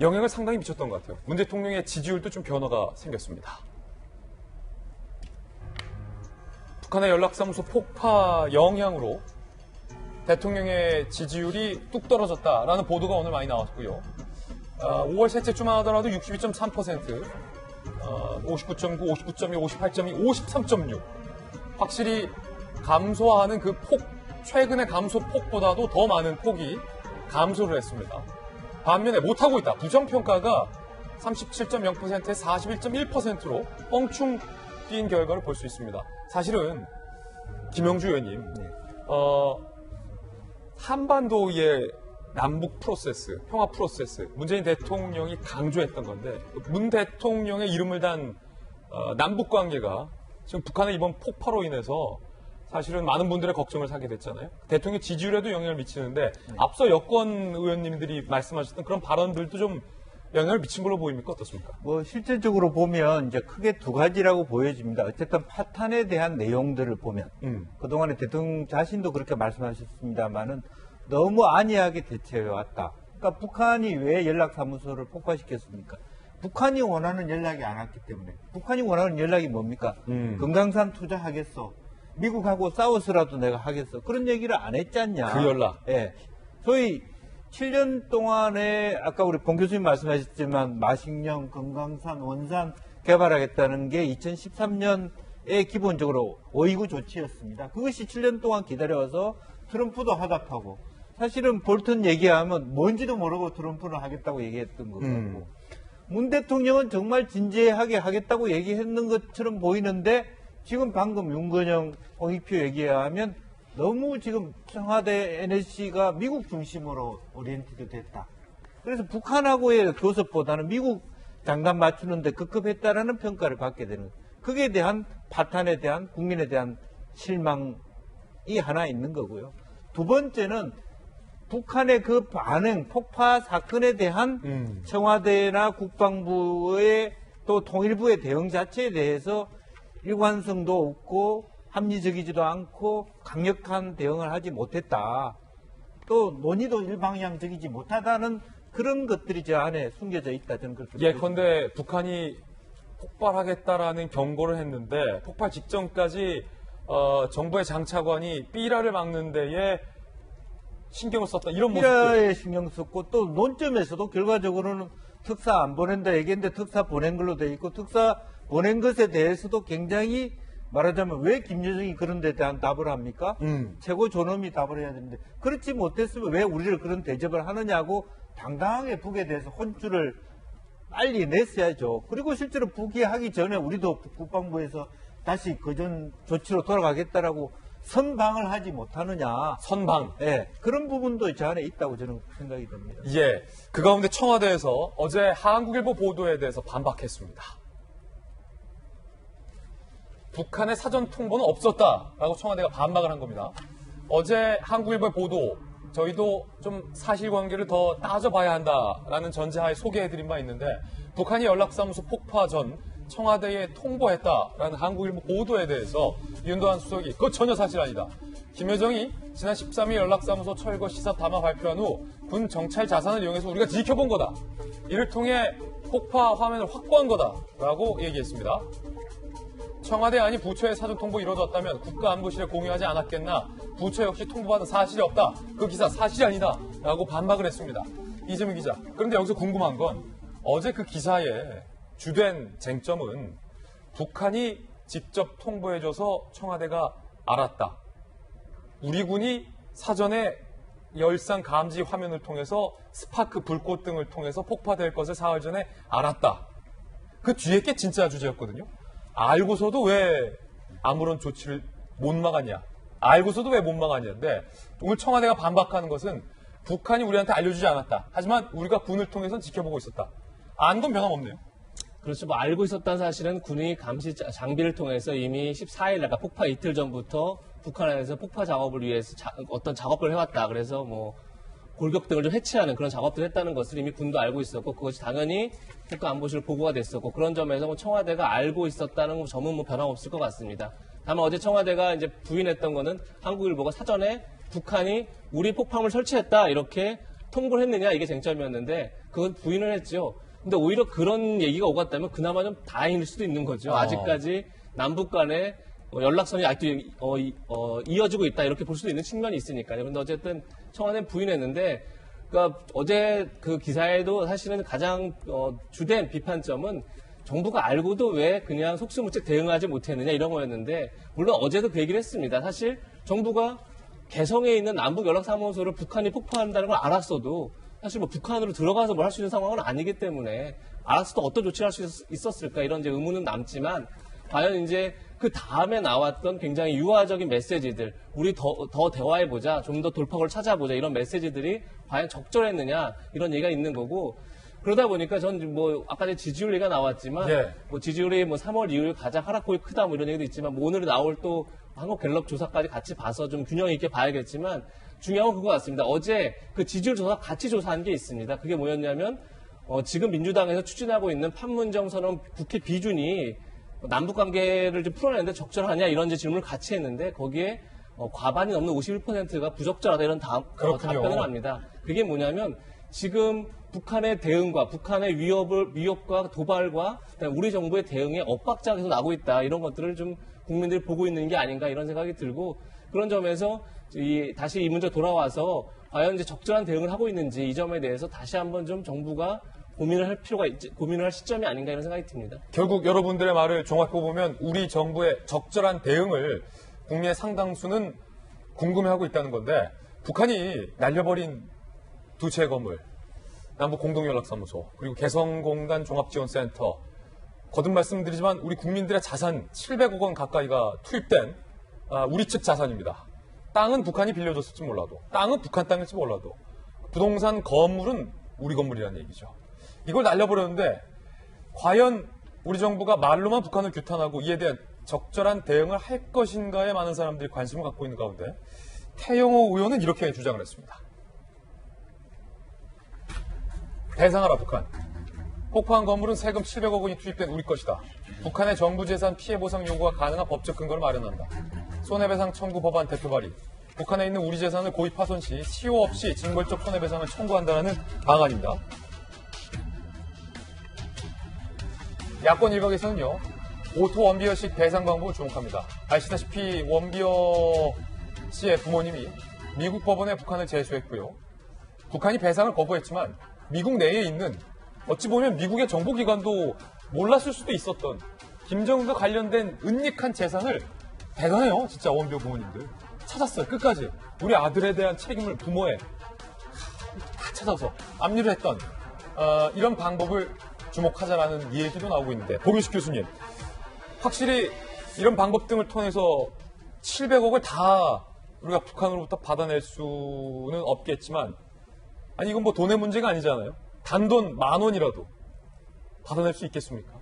영향을 상당히 미쳤던 것 같아요. 문 대통령의 지지율도 좀 변화가 생겼습니다. 북한의 연락사무소 폭파 영향으로 대통령의 지지율이 뚝 떨어졌다라는 보도가 오늘 많이 나왔고요. 5월 셋째 주만 하더라도 62.3%, 59.9, 59.2, 58.2, 53.6. 확실히 감소하는 그 폭, 최근의 감소 폭보다도 더 많은 폭이 감소를 했습니다. 반면에 못하고 있다. 부정평가가 37.0%에 41.1%로 뻥충 뛴 결과를 볼 수 있습니다. 사실은 김영주 의원님, 한반도의 남북 프로세스, 평화 프로세스, 문재인 대통령이 강조했던 건데 문 대통령의 이름을 단 남북 관계가 지금 북한의 이번 폭파로 인해서 사실은 많은 분들의 걱정을 사게 됐잖아요. 대통령 지지율에도 영향을 미치는데 앞서 여권 의원님들이 말씀하셨던 그런 발언들도 좀 영향을 미친 걸로 보입니까? 어떻습니까? 뭐 실질적으로 보면 이제 크게 두 가지라고 보여집니다. 어쨌든 파탄에 대한 내용들을 보면 그동안에 대통령 자신도 그렇게 말씀하셨습니다만은 너무 안이하게 대처해 왔다. 그러니까 북한이 왜 연락사무소를 폭파시켰습니까? 북한이 원하는 연락이 안 왔기 때문에. 북한이 원하는 연락이 뭡니까? 금강산 투자하겠어. 미국하고 싸워서라도 내가 하겠어. 그런 얘기를 안 했지 않냐. 그 연락. 예. 소위 7년 동안에 아까 우리 봉 교수님 말씀하셨지만 마식령, 금강산, 원산 개발하겠다는 게 2013년에 기본적으로 5.29 조치였습니다. 그것이 7년 동안 기다려서 트럼프도 화답하고 사실은 볼턴 얘기하면 뭔지도 모르고 트럼프는 하겠다고 얘기했던 거고 문 대통령은 정말 진지하게 하겠다고 얘기했는 것처럼 보이는데 지금 방금 윤건영, 홍익표 얘기하면 너무 지금 청와대 NSC가 미국 중심으로 오리엔티드 됐다. 그래서 북한하고의 교섭보다는 미국 장단 맞추는데 급급했다라는 평가를 받게 되는 거기에 대한 파탄에 대한 국민에 대한 실망이 하나 있는 거고요. 두 번째는 북한의 그 반응, 폭파 사건에 대한 청와대나 국방부의 또 통일부의 대응 자체에 대해서 일관성도 없고 합리적이지도 않고 강력한 대응을 하지 못했다. 또 논의도 일방향적이지 못하다는 그런 것들이 저 안에 숨겨져 있다. 저는 그렇게 예컨대 북한이 폭발하겠다라는 경고를 했는데 폭발 직전까지 정부의 장차관이 삐라를 막는 데에 신경을 썼다. 이런 모습들. 삐라에 신경 썼고 또 논점에서도 결과적으로는 특사 안 보낸다 얘기했는데 특사 보낸 걸로 돼 있고 특사 보낸 것에 대해서도 굉장히 말하자면 왜 김여정이 그런 데 대한 답을 합니까? 최고 존엄이 답을 해야 되는데 그렇지 못했으면 왜 우리를 그런 대접을 하느냐고 당당하게 북에 대해서 혼쭐을 빨리 냈어야죠. 그리고 실제로 북이 하기 전에 우리도 국방부에서 다시 그전 조치로 돌아가겠다라고 선방을 하지 못하느냐. 선방. 예, 그런 부분도 저 안에 있다고 저는 생각이 듭니다. 예. 그 가운데 청와대에서 어제 한국일보 보도에 대해서 반박했습니다. 북한의 사전 통보는 없었다라고 청와대가 반박을 한 겁니다. 어제 한국일보의 보도, 저희도 좀 사실관계를 더 따져봐야 한다라는 전제하에 소개해드린 바 있는데 북한이 연락사무소 폭파 전 청와대에 통보했다라는 한국일보 보도에 대해서 윤도한 수석이 그거 전혀 사실 아니다. 김여정이 지난 13일 연락사무소 철거 시사 담화 발표한 후 군 정찰 자산을 이용해서 우리가 지켜본 거다. 이를 통해 폭파 화면을 확보한 거다라고 얘기했습니다. 청와대 아닌 부처의 사전 통보 이루어졌다면 국가안보실에 공유하지 않았겠나. 부처 역시 통보받은 사실이 없다. 그 기사 사실이 아니다. 라고 반박을 했습니다. 이재명 기자. 그런데 여기서 궁금한 건 어제 그 기사의 주된 쟁점은 북한이 직접 통보해줘서 청와대가 알았다. 우리 군이 사전에 열상 감지 화면을 통해서 스파크 불꽃 등을 통해서 폭파될 것을 사흘 전에 알았다. 그 뒤에 게 진짜 주제였거든요. 알고서도 왜 아무런 조치를 못 막았냐. 알고서도 왜 못 막았냐인데 오늘 청와대가 반박하는 것은 북한이 우리한테 알려주지 않았다. 하지만 우리가 군을 통해서는 지켜보고 있었다. 안 건 변함없네요. 그렇죠. 뭐 알고 있었다는 사실은 군이 감시 장비를 통해서 이미 14일, 그러니까 폭파 이틀 전부터 북한 안에서 폭파 작업을 위해서 어떤 작업을 해왔다. 그래서 뭐 골격 등을 좀 해치하는 그런 작업들을 했다는 것을 이미 군도 알고 있었고 그것이 당연히 국가안보실 보고가 됐었고 그런 점에서 뭐 청와대가 알고 있었다는 점은 뭐 변함없을 것 같습니다. 다만 어제 청와대가 이제 부인했던 거는 한국일보가 사전에 북한이 우리 폭탄을 설치했다 이렇게 통보를 했느냐 이게 쟁점이었는데 그건 부인을 했죠. 근데 오히려 그런 얘기가 오갔다면 그나마 좀 다행일 수도 있는 거죠. 아직까지 남북 간에 연락선이 아직도 이어지고 있다 이렇게 볼 수도 있는 측면이 있으니까요. 그런데 어쨌든 청와대는 부인했는데, 그러니까 어제 그 기사에도 사실은 가장 주된 비판점은 정부가 알고도 왜 그냥 속수무책 대응하지 못했느냐 이런 거였는데, 물론 어제도 그 얘기를 했습니다. 사실 정부가 개성에 있는 남북연락사무소를 북한이 폭파한다는 걸 알았어도 사실 뭐 북한으로 들어가서 뭘 할 수 있는 상황은 아니기 때문에 알았어도 어떤 조치를 할 수 있었을까 이런 이제 의문은 남지만, 과연 이제 그 다음에 나왔던 굉장히 유화적인 메시지들, 우리 더 대화해보자, 좀 더 돌파구를 찾아보자 이런 메시지들이 과연 적절했느냐 이런 얘기가 있는 거고, 그러다 보니까 전 뭐 아까 지지율 얘기가 나왔지만 예. 뭐 지지율이 뭐 3월 이후에 가장 하락폭이 크다 뭐 이런 얘기도 있지만, 뭐 오늘 나올 또 한국갤럽 조사까지 같이 봐서 좀 균형 있게 봐야겠지만, 중요한 건 그거 같습니다. 어제 그 지지율 조사 같이 조사한 게 있습니다. 그게 뭐였냐면 지금 민주당에서 추진하고 있는 판문점 선언 국회 비준이 남북 관계를 좀 풀어내는데 적절하냐 이런 이제 질문을 같이 했는데, 거기에 과반이 넘는 51%가 부적절하다 이런 그렇군요. 답변을 합니다. 그게 뭐냐면 지금 북한의 대응과 북한의 위협과 도발과 그다음에 우리 정부의 대응에 엇박자가 계속 나고 있다, 이런 것들을 좀 국민들이 보고 있는 게 아닌가 이런 생각이 들고, 그런 점에서 다시 이 문제 돌아와서 과연 이제 적절한 대응을 하고 있는지 이 점에 대해서 다시 한번 좀 정부가 고민을 할 시점이 아닌가 이런 생각이 듭니다. 결국 여러분들의 말을 종합해 보면 우리 정부의 적절한 대응을 국민의 상당수는 궁금해하고 있다는 건데, 북한이 날려버린 두 채 건물, 남북 공동연락사무소, 그리고 개성공단 종합지원센터, 거듭 말씀드리지만 우리 국민들의 자산 700억 원 가까이가 투입된 우리 측 자산입니다. 땅은 북한이 빌려줬을지 몰라도, 땅은 북한 땅일지 몰라도, 부동산 건물은 우리 건물이라는 얘기죠. 이걸 날려버렸는데 과연 우리 정부가 말로만 북한을 규탄하고 이에 대한 적절한 대응을 할 것인가에 많은 사람들이 관심을 갖고 있는 가운데, 태영호 의원은 이렇게 주장을 했습니다. 배상하라 북한. 폭파한 건물은 세금 700억 원이 투입된 우리 것이다. 북한의 정부 재산 피해 보상 요구가 가능한 법적 근거를 마련한다. 손해배상 청구 법안 대표 발의. 북한에 있는 우리 재산을 고의 파손 시 치료 없이 징벌적 손해배상을 청구한다는 방안입니다. 야권 일각에서는요, 오토 원비어식 배상 방법을 주목합니다. 아시다시피 원비어 씨의 부모님이 미국 법원에 북한을 제소했고요. 북한이 배상을 거부했지만 미국 내에 있는, 어찌 보면 미국의 정보기관도 몰랐을 수도 있었던 김정은과 관련된 은닉한 재산을, 대단해요 진짜 원비어 부모님들, 찾았어요. 끝까지 우리 아들에 대한 책임을 부모에 다 찾아서 압류를 했던 이런 방법을 주목하자라는 얘기도 나오고 있는데, 봉윤식 교수님, 확실히 이런 방법 등을 통해서 700억을 다 우리가 북한으로부터 받아낼 수는 없겠지만, 아니 이건 뭐 돈의 문제가 아니잖아요. 단돈 10,000원이라도 받아낼 수 있겠습니까?